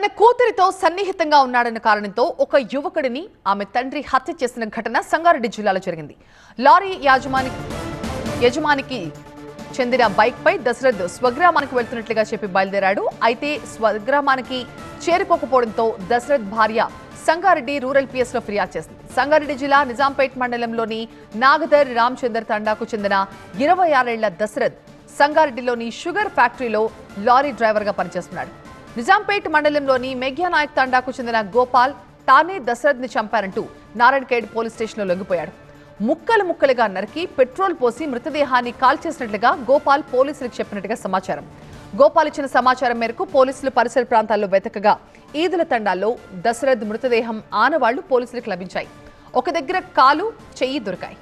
తన కూతురితో సన్నిహితంగా ఉన్నాడన్న కారణంతో ఒక యువకుడిని ఆమె తండ్రి హత్య చేసిన ఘటన సంగారెడ్డి జిల్లాలో జరిగింది. లారీ యజమానికి చెందిన బైక్ పై దశరథ్ స్వగ్రామానికి వెళ్తున్నట్లుగా చెప్పి బయలుదేరాడు. అయితే స్వగ్రామానికి చేరుకోకపోవడంతో దశరథ్ భార్య సంగారెడ్డి రూరల్ పిఎస్ లో ఫిర్యాదు చేసింది. సంగారెడ్డి జిల్లా నిజాంపేట్ మండలంలోని నాగదర్ రామచందర్ తండాకు చెందిన 26 ఏళ్ల దశరథ్ సంగారెడ్డిలోని షుగర్ ఫ్యాక్టరీలో లారీ డ్రైవర్ గా పనిచేస్తున్నాడు. నిజాంపేట్ మండలంలోని మెఘ్యానాయక్ తండాకు చెందిన గోపాల్ తానే దశరథ్ ని చంపారంటూ నారాయణఖేడ్ పోలీస్ స్టేషన్లో లొంగిపోయాడు. ముక్కలు ముక్కలుగా నరికి పెట్రోల్ పోసి మృతదేహాన్ని కాల్చేసినట్లుగా గోపాల్ పోలీసులకు చెప్పినట్టుగా సమాచారం. గోపాల్ ఇచ్చిన సమాచారం మేరకు పోలీసులు పరిసర ప్రాంతాల్లో వెతకగా ఈదుల తండాల్లో దశరథ్ మృతదేహం ఆనవాళ్లు పోలీసులకు లభించాయి. ఒక దగ్గర కాలు చెయ్యి దొరికాయి.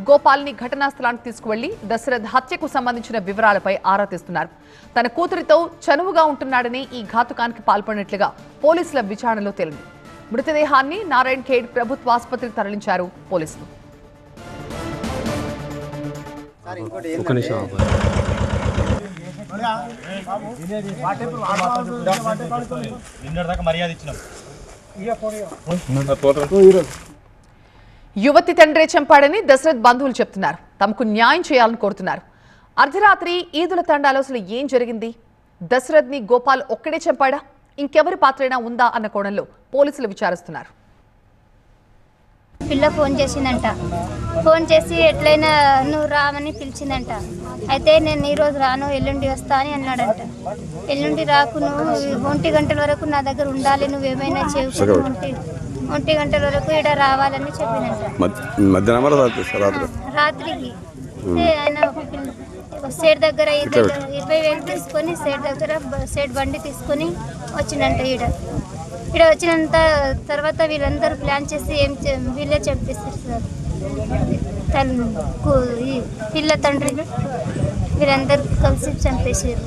గోపాల్ని ఘటనా స్థలానికి తీసుకువెళ్లి దశరథ్ హత్యకు సంబంధించిన వివరాలపై ఆరా తీస్తున్నారు. తన కూతురితో చనువుగా ఉంటున్నాడని ఈ ఘాతుకానికి పాల్పడినట్లుగా పోలీసుల విచారణలో తేలింది. మృతదేహాన్ని నారాయణఖేడ్ ప్రభుత్వ ఆసుపత్రికి తరలించారు పోలీసులు. యువతి తండ్రే చంపాడని దశరథ్ బంధువులు చెప్తున్నారు. తమకు న్యాయం చేయాలని కోరుతున్నారు. అర్ధరాత్రి ఈదుల తండాలో అసలు ఏం జరిగింది? దశరథ్ ని గోపాల్ ఒక్కడే చంపాడా? ఇంకెవరి పాత్రైనా ఉందా అన్న కోణంలో పోలీసులు విచారిస్తున్నారు. పిల్ల ఫోన్ చేసిందంట. ఫోన్ చేసి ఎట్లయినా నువ్వు రామని పిలిచిందంట. అయితే నేను ఈరోజు రాను, ఎల్లుండి వస్తా అని అన్నాడంట. ఎల్లుండి రాకు, నువ్వు 1 గంటల వరకు నా దగ్గర ఉండాలి, నువ్వేమైనా చేయకు, 1 గంటల వరకు ఇక్కడ రావాలని చెప్పినంట. రాత్రికి ఆయన సేట్ దగ్గర 20,000 తీసుకొని సేట్ బండి తీసుకొని వచ్చిందంట. ఇక్కడ వచ్చినంత తర్వాత వీళ్ళందరూ ప్లాన్ చేసి వీళ్ళే చంపేస్తారు సార్. పిల్ల తండ్రి వీళ్ళందరూ కలిసి చంపేసారు.